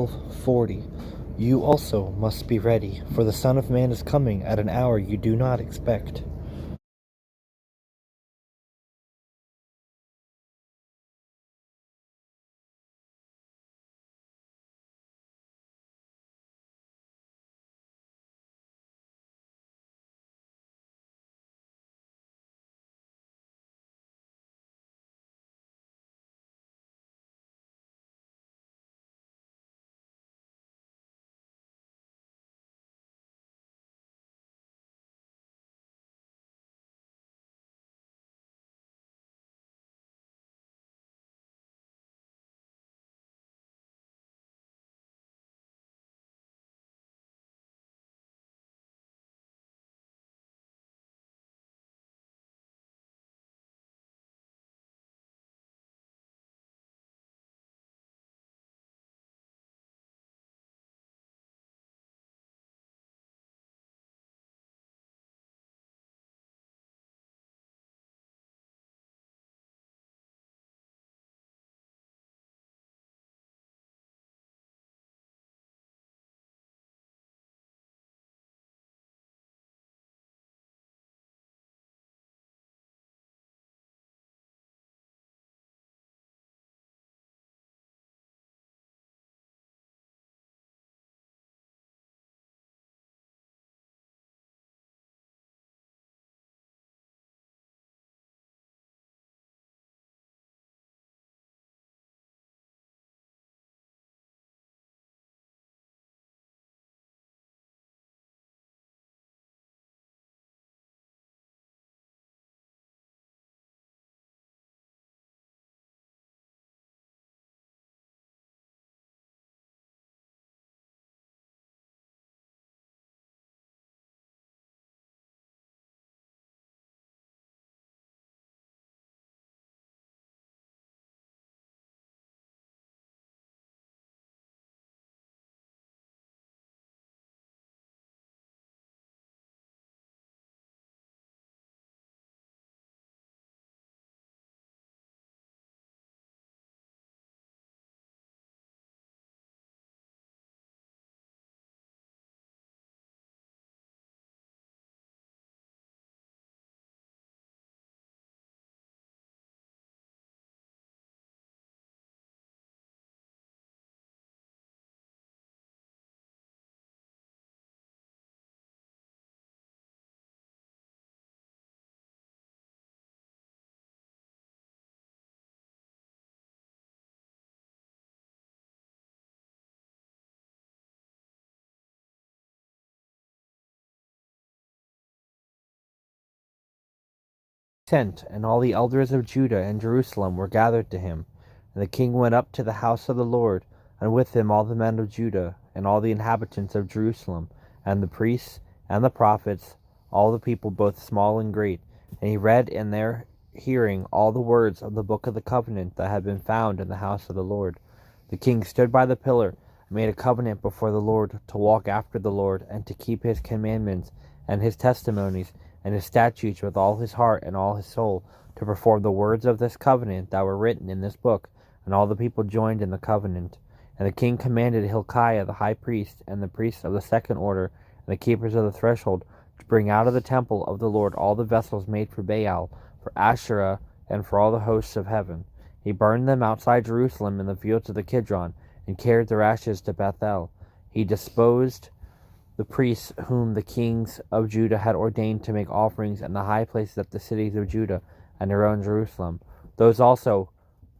Level 40. You also must be ready, for the Son of Man is coming at an hour you do not expect. Sent, and all the elders of Judah and Jerusalem were gathered to him. And the king went up to the house of the Lord, and with him all the men of Judah, and all the inhabitants of Jerusalem, and the priests, and the prophets, all the people both small and great. And he read in their hearing all the words of the book of the covenant that had been found in the house of the Lord. The king stood by the pillar, and made a covenant before the Lord, to walk after the Lord, and to keep his commandments, and his testimonies, and his statutes with all his heart and all his soul, to perform the words of this covenant that were written in this book. And all the people joined in the covenant. And the king commanded Hilkiah the high priest, and the priests of the second order, and the keepers of the threshold, to bring out of the temple of the Lord all the vessels made for Baal, for Asherah, and for all the hosts of heaven. He burned them outside Jerusalem in the fields of the Kidron, and carried their ashes to Bethel. He disposed the priests whom the kings of Judah had ordained to make offerings in the high places of the cities of Judah and around Jerusalem, those also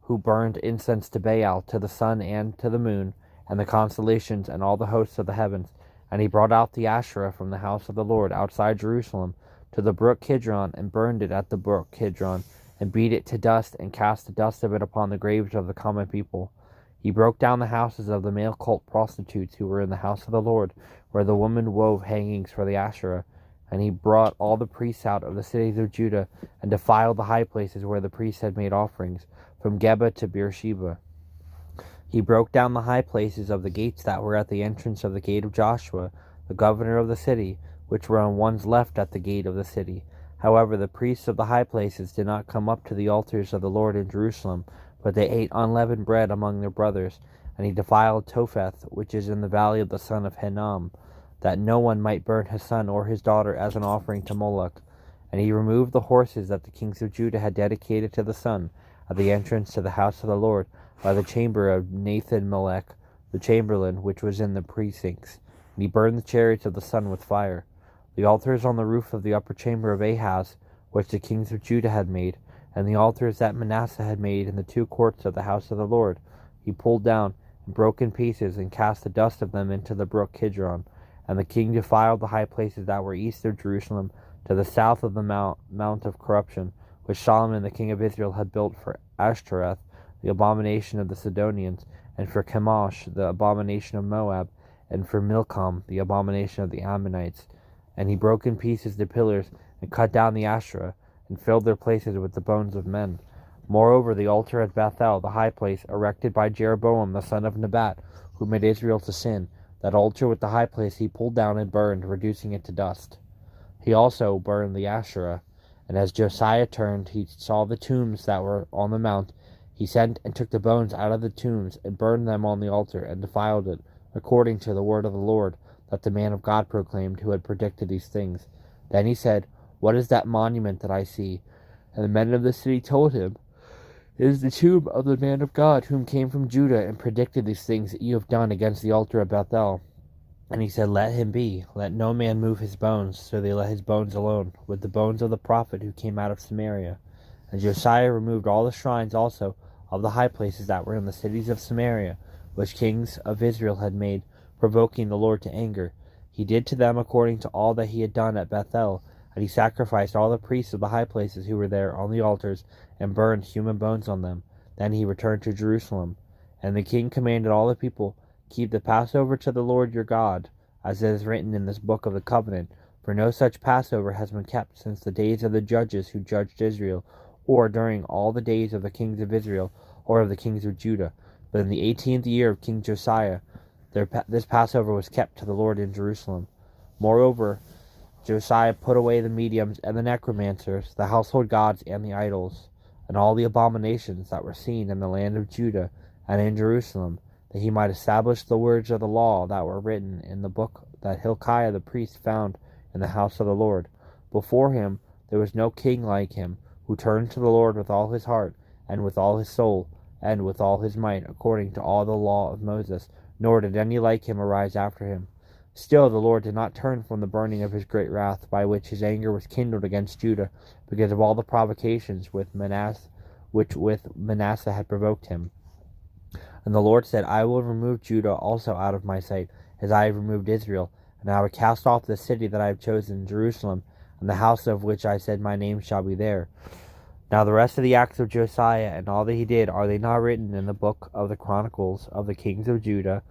who burned incense to Baal, to the sun and to the moon, and the constellations and all the hosts of the heavens. And he brought out the Asherah from the house of the Lord outside Jerusalem to the brook Kidron, and burned it at the brook Kidron, and beat it to dust, and cast the dust of it upon the graves of the common people. He broke down the houses of the male cult prostitutes who were in the house of the Lord, where the women wove hangings for the Asherah. And he brought all the priests out of the cities of Judah, and defiled the high places where the priests had made offerings, from Geba to Beersheba. He broke down the high places of the gates that were at the entrance of the gate of Joshua, the governor of the city, which were on one's left at the gate of the city. However, the priests of the high places did not come up to the altars of the Lord in Jerusalem, but they ate unleavened bread among their brothers. And he defiled Topheth, which is in the valley of the son of Hinnom, that no one might burn his son or his daughter as an offering to Moloch. And he removed the horses that the kings of Judah had dedicated to the sun at the entrance to the house of the Lord by the chamber of Nathan-Melech, the chamberlain, which was in the precincts. And he burned the chariots of the sun with fire. The altars on the roof of the upper chamber of Ahaz, which the kings of Judah had made, and the altars that Manasseh had made in the two courts of the house of the Lord, he pulled down and broke in pieces, and cast the dust of them into the brook Kidron. And the king defiled the high places that were east of Jerusalem, to the south of the mount of corruption, which Solomon the king of Israel had built for Ashtoreth, the abomination of the Sidonians, and for Chemosh, the abomination of Moab, and for Milcom, the abomination of the Ammonites. And he broke in pieces the pillars, and cut down the Asherah, and filled their places with the bones of men. Moreover, the altar at Bethel, the high place, erected by Jeroboam the son of Nebat, who made Israel to sin, that altar with the high place he pulled down and burned, reducing it to dust. He also burned the Asherah. And as Josiah turned, he saw the tombs that were on the mount. He sent and took the bones out of the tombs, and burned them on the altar, and defiled it, according to the word of the Lord, that the man of God proclaimed, who had predicted these things. Then he said, What is that monument that I see? And the men of the city told him, It is the tomb of the man of God, whom came from Judah, and predicted these things that you have done against the altar of Bethel. And he said, Let him be. Let no man move his bones. So they let his bones alone, with the bones of the prophet who came out of Samaria. And Josiah removed all the shrines also of the high places that were in the cities of Samaria, which kings of Israel had made, provoking the Lord to anger. He did to them according to all that he had done at Bethel, and he sacrificed all the priests of the high places who were there on the altars, and burned human bones on them. Then he returned to Jerusalem. And the king commanded all the people, Keep the Passover to the Lord your God, as it is written in this book of the covenant, for no such Passover has been kept since the days of the judges who judged Israel, or during all the days of the kings of Israel, or of the kings of Judah. But in the 18th year of King Josiah, this Passover was kept to the Lord in Jerusalem. Moreover, Josiah put away the mediums and the necromancers, the household gods and the idols, and all the abominations that were seen in the land of Judah and in Jerusalem, that he might establish the words of the law that were written in the book that Hilkiah the priest found in the house of the Lord. Before him there was no king like him, who turned to the Lord with all his heart, and with all his soul, and with all his might, according to all the law of Moses, nor did any like him arise after him. Still the Lord did not turn from the burning of his great wrath, by which his anger was kindled against Judah, because of all the provocations which with Manasseh had provoked him. And the Lord said, I will remove Judah also out of my sight, as I have removed Israel, and I will cast off the city that I have chosen, Jerusalem, and the house of which I said my name shall be there. Now the rest of the acts of Josiah, and all that he did, are they not written in the book of the Chronicles of the kings of Judah?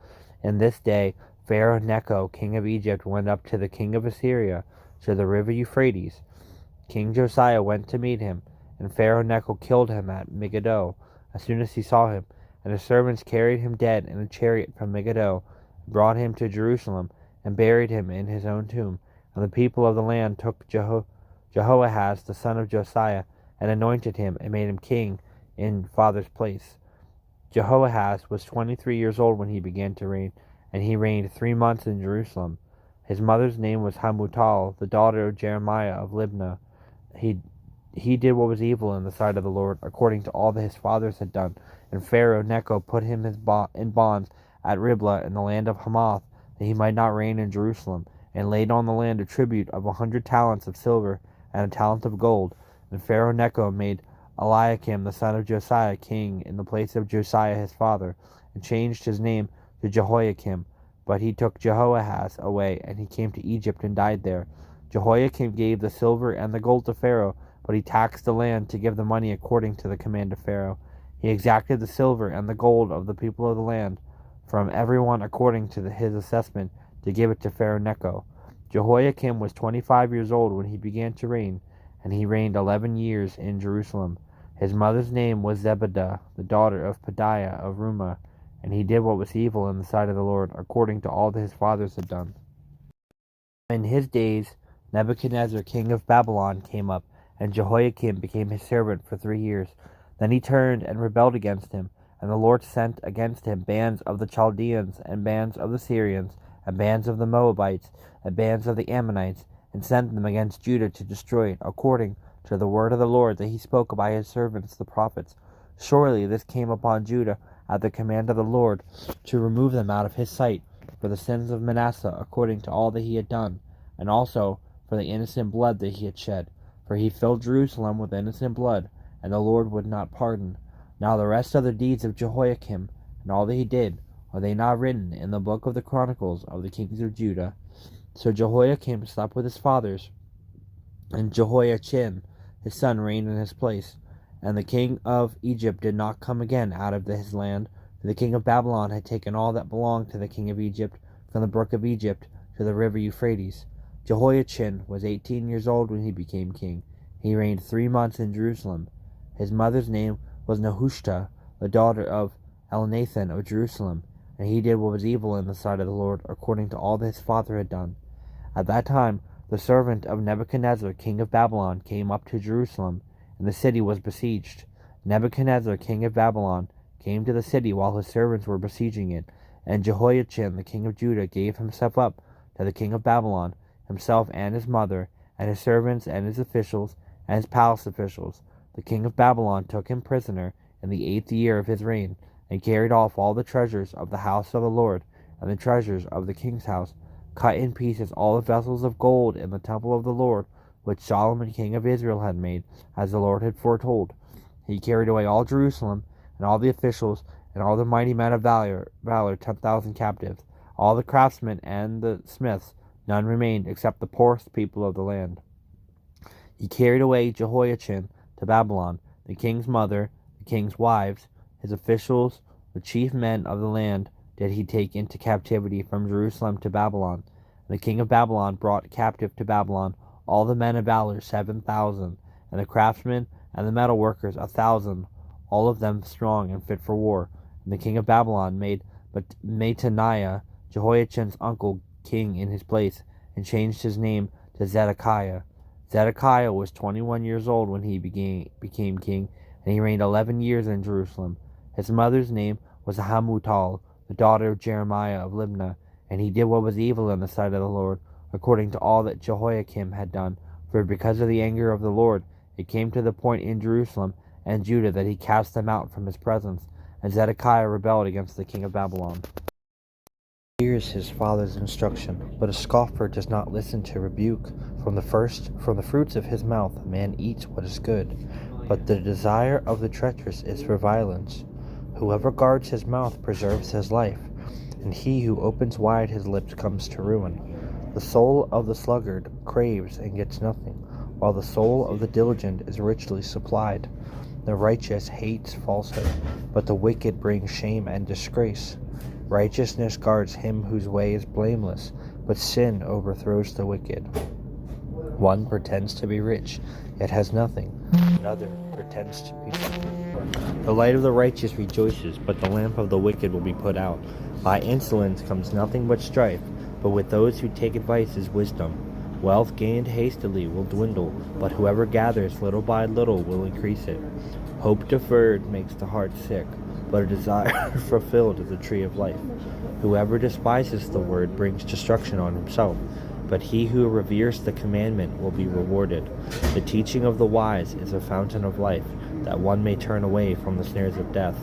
In this day Pharaoh Necho, king of Egypt, went up to the king of Assyria, to the river Euphrates. King Josiah went to meet him, and Pharaoh Necho killed him at Megiddo, as soon as he saw him. And his servants carried him dead in a chariot from Megiddo, and brought him to Jerusalem, and buried him in his own tomb. And the people of the land took Jehoahaz the son of Josiah, and anointed him, and made him king in father's place. Jehoahaz was 23 years old when he began to reign, and he reigned 3 months in Jerusalem. His mother's name was Hamutal, the daughter of Jeremiah of Libnah. He did what was evil in the sight of the Lord, according to all that his fathers had done. And Pharaoh Necho put him in bonds at Riblah in the land of Hamath, that he might not reign in Jerusalem, and laid on the land a tribute of 100 talents of silver and a talent of gold. And Pharaoh Necho made Eliakim the son of Josiah king in the place of Josiah his father, and changed his name to Jehoiakim. But he took Jehoahaz away, and he came to Egypt and died there. Jehoiakim gave the silver and the gold to Pharaoh, but he taxed the land to give the money according to the command of Pharaoh. He exacted the silver and the gold of the people of the land, from everyone according to his assessment, to give it to Pharaoh Necho. Jehoiakim was 25 years old when he began to reign, and he reigned 11 years in Jerusalem. His mother's name was Zebedah, the daughter of Pedaiah of Rumah, and he did what was evil in the sight of the Lord, according to all that his fathers had done. In his days Nebuchadnezzar king of Babylon came up, and Jehoiakim became his servant for 3 years. Then he turned and rebelled against him, And the Lord sent against him bands of the Chaldeans, and bands of the Syrians, and bands of the Moabites, and bands of the Ammonites, and sent them against Judah to destroy it, according to the word of the Lord that he spoke by his servants the prophets. Surely this came upon Judah at the command of the Lord, to remove them out of his sight, for the sins of Manasseh, according to all that he had done, and also for the innocent blood that he had shed. For he filled Jerusalem with innocent blood, and the Lord would not pardon. Now the rest of the deeds of Jehoiakim, and all that he did, are they not written in the book of the Chronicles of the kings of Judah? So Jehoiakim slept with his fathers, and Jehoiachin his son reigned in his place. And the king of Egypt did not come again out of his land, for the king of Babylon had taken all that belonged to the king of Egypt, from the brook of Egypt to the river Euphrates. Jehoiachin was 18 years old when he became king. He reigned 3 months in Jerusalem. His mother's name was Nehushta, the daughter of Elnathan of Jerusalem, and he did what was evil in the sight of the Lord, according to all that his father had done. At that time the servant of Nebuchadnezzar, king of Babylon, came up to Jerusalem, and the city was besieged. Nebuchadnezzar, king of Babylon, came to the city while his servants were besieging it, and Jehoiachin, the king of Judah, gave himself up to the king of Babylon, himself and his mother, and his servants, and his officials, and his palace officials. The king of Babylon took him prisoner in the 8th year of his reign, and carried off all the treasures of the house of the Lord, and the treasures of the king's house, cut in pieces all the vessels of gold in the temple of the Lord, which Solomon king of Israel had made, as the Lord had foretold. He carried away all Jerusalem, and all the officials, and all the mighty men of valor, 10,000 captives. All the craftsmen and the smiths, none remained, except the poorest people of the land. He carried away Jehoiachin to Babylon, the king's mother, the king's wives, his officials, the chief men of the land did he take into captivity from Jerusalem to Babylon. And the king of Babylon brought captive to Babylon all the men of valor 7,000, and the craftsmen and the metal workers 1,000, all of them strong and fit for war. And the king of Babylon made Mattaniah, Jehoiachin's uncle, king in his place, and changed his name to Zedekiah. Zedekiah was 21 years old when he became king, and he reigned 11 years in Jerusalem. His mother's name was Hamutal, the daughter of Jeremiah of Libnah, and he did what was evil in the sight of the Lord, according to all that Jehoiakim had done. For because of the anger of the Lord, it came to the point in Jerusalem and Judah that he cast them out from his presence, and Zedekiah rebelled against the king of Babylon. He hears his father's instruction, but a scoffer does not listen to rebuke. From the fruits of his mouth a man eats what is good, but the desire of the treacherous is for violence. Whoever guards his mouth preserves his life, and he who opens wide his lips comes to ruin. The soul of the sluggard craves and gets nothing, while the soul of the diligent is richly supplied. The righteous hates falsehood, but the wicked bring shame and disgrace. Righteousness guards him whose way is blameless, but sin overthrows the wicked. One pretends to be rich, yet has nothing. Another pretends to be poor. The light of the righteous rejoices, but the lamp of the wicked will be put out. By insolence comes nothing but strife, but with those who take advice is wisdom. Wealth gained hastily will dwindle, but whoever gathers little by little will increase it. Hope deferred makes the heart sick, but a desire fulfilled is a tree of life. Whoever despises the word brings destruction on himself, but he who reveres the commandment will be rewarded. The teaching of the wise is a fountain of life, that one may turn away from the snares of death.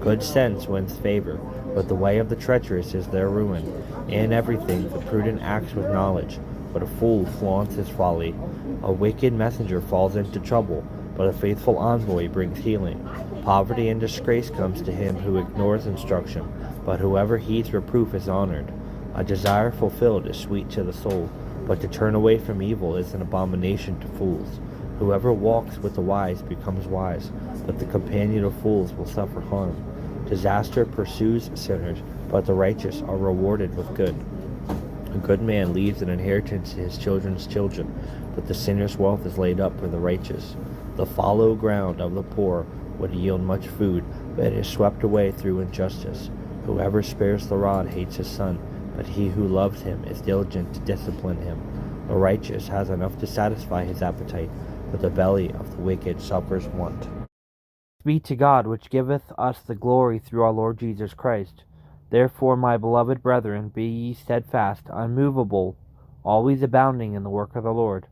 Good sense wins favor, but the way of the treacherous is their ruin. In everything the prudent acts with knowledge, but a fool flaunts his folly. A wicked messenger falls into trouble, but a faithful envoy brings healing. Poverty and disgrace comes to him who ignores instruction, but whoever heeds reproof is honored. A desire fulfilled is sweet to the soul, but to turn away from evil is an abomination to fools. Whoever walks with the wise becomes wise, but the companion of fools will suffer harm. Disaster pursues sinners, but the righteous are rewarded with good. A good man leaves an inheritance to his children's children, but the sinner's wealth is laid up for the righteous. The fallow ground of the poor would yield much food, but it is swept away through injustice. Whoever spares the rod hates his son, but he who loves him is diligent to discipline him. The righteous has enough to satisfy his appetite, but the belly of the wicked suffers want. be to God, which giveth us the glory through our Lord Jesus Christ. Therefore, my beloved brethren, be ye steadfast, unmovable, always abounding in the work of the Lord,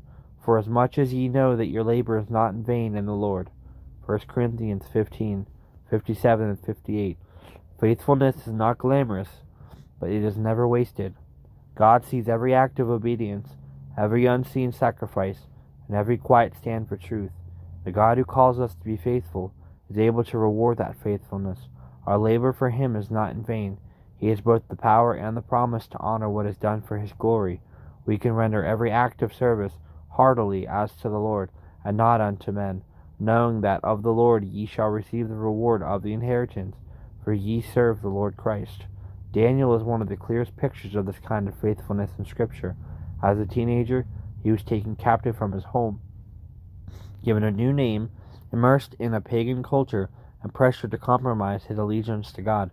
for as much as ye know that your labor is not in vain in the Lord. 1 Corinthians 15:57 and 58. Faithfulness is not glamorous, but it is never wasted. God sees every act of obedience, every unseen sacrifice, and every quiet stand for truth. The God who calls us to be faithful is able to reward that faithfulness. Our labor for him is not in vain. He has both the power and the promise to honor what is done for his glory. We can render every act of service heartily as to the Lord, and not unto men, knowing that of the Lord ye shall receive the reward of the inheritance, for ye serve the Lord Christ. Daniel is one of the clearest pictures of this kind of faithfulness in Scripture. As a teenager, he was taken captive from his home, given a new name, immersed in a pagan culture, and pressured to compromise his allegiance to God.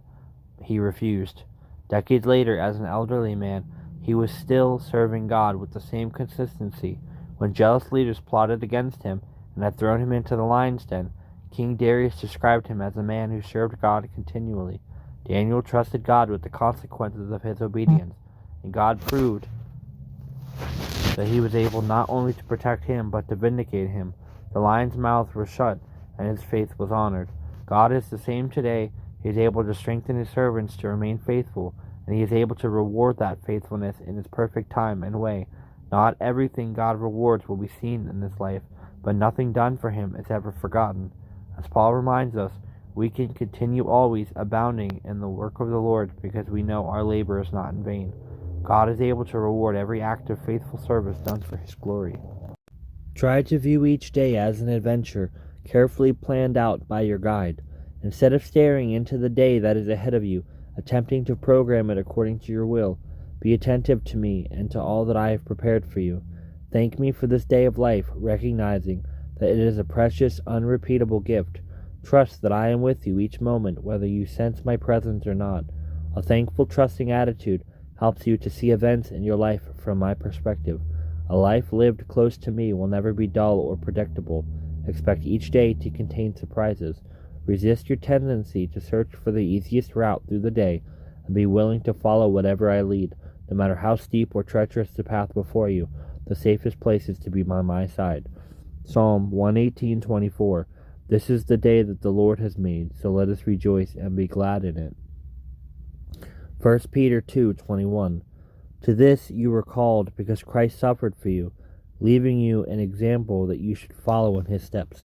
He refused. Decades later, as an elderly man, he was still serving God with the same consistency. When jealous leaders plotted against him and had thrown him into the lion's den, King Darius described him as a man who served God continually. Daniel trusted God with the consequences of his obedience, and God proved that he was able not only to protect him, but to vindicate him. The lion's mouth was shut, and his faith was honored. God is the same today. He is able to strengthen his servants to remain faithful, and he is able to reward that faithfulness in his perfect time and way. Not everything God rewards will be seen in this life, but nothing done for him is ever forgotten. As Paul reminds us, we can continue always abounding in the work of the Lord because we know our labor is not in vain. God is able to reward every act of faithful service done for his glory. Try to view each day as an adventure, carefully planned out by your guide. Instead of staring into the day that is ahead of you, attempting to program it according to your will, be attentive to me and to all that I have prepared for you. Thank me for this day of life, recognizing that it is a precious, unrepeatable gift. Trust that I am with you each moment, whether you sense my presence or not. A thankful, trusting attitude helps you to see events in your life from my perspective. A life lived close to me will never be dull or predictable. Expect each day to contain surprises. Resist your tendency to search for the easiest route through the day, and be willing to follow whatever I lead. No matter how steep or treacherous the path before you, the safest place is to be by my side. Psalm 118:24. This is the day that the Lord has made, so let us rejoice and be glad in it. 1 Peter 2:21. To this you were called, because Christ suffered for you, leaving you an example that you should follow in his steps.